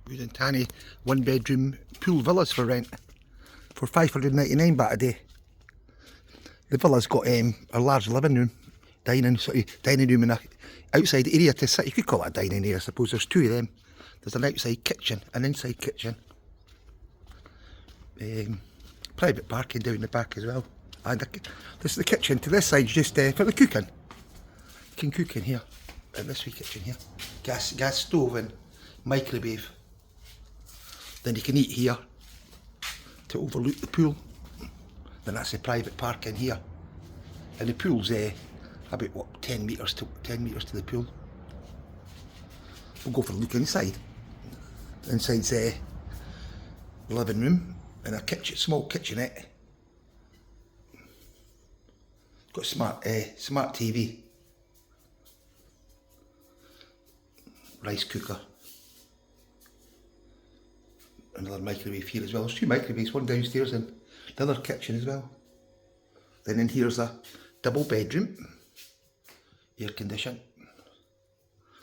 UdonThani 1-bedroom pool villas for rent for 599 baht a day. The villa's got a large living room, dining room and a outside area to sit. You could call it a dining area, I suppose. There's two of them. There's an outside kitchen, an inside kitchen. Private parking down the back as well. And this is the kitchen. To this side, just for the cooking. You can cook in here, in this wee kitchen here. Gas stove and microwave. Then you can eat here to overlook the pool. Then that's the private parking here. And the pool's about what, 10 metres to the pool. We'll go for a look inside. Inside's the living room and a kitchen, small kitchenette. Got smart TV, rice cooker, another microwave here as well. There's two microwaves, one downstairs and the other kitchen as well. Then in here's a double bedroom, air conditioned.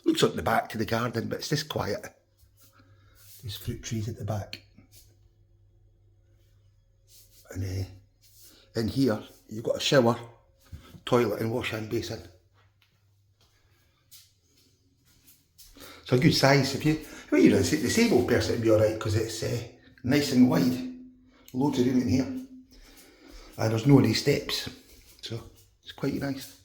Looks up the back to the garden, but it's just quiet. There's fruit trees at the back. And in here you've got a shower, toilet and wash-hand basin. It's a good size. If you're a disabled person, it'd be alright because it's nice and wide. Loads of room in here. And there's no any steps, so it's quite nice.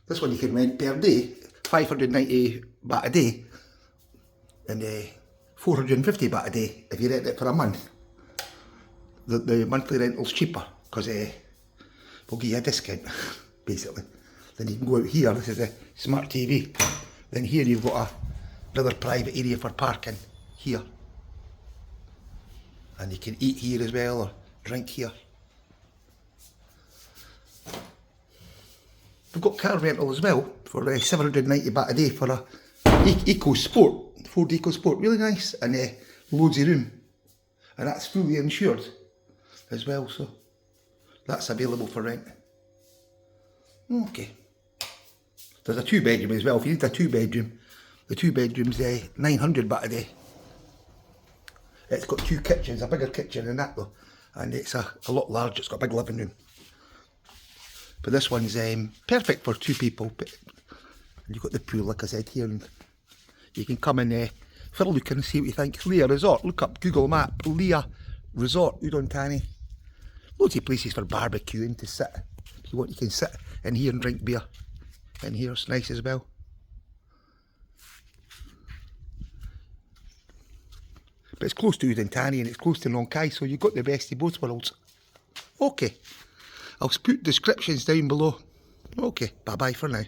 This one you can rent per day, 590 baht a day, and 450 baht a day if you rent it for a month. The monthly rental's cheaper because we'll give you a discount, basically. Then you can go out here. This is a smart TV. Then here you've got another private area for parking here, and you can eat here as well or drink here. We've got car rental as well for 790 baht a day for a Eco Sport, Ford Eco Sport, really nice, and loads of room, and that's fully insured as well, so that's available for rent. Okay. There's a 2-bedroom as well. If you need a 2-bedroom, the 2-bedroom's 900 baht a day. It's got two kitchens, a bigger kitchen than that though, and it's a lot larger. It's got a big living room. But this one's perfect for 2 people. But you've got the pool, like I said, here, and you can come and for a look and see what you think. Leah Resort. Look up Google Map. Leah Resort, UdonThani. Loads of places for barbecuing to sit. If you want, you can sit in here and drink beer. In here, it's nice as well. But it's close to UdonThani and it's close to Nong Khai, so you've got the best of both worlds. Okay, I'll put descriptions down below. Okay, bye bye for now.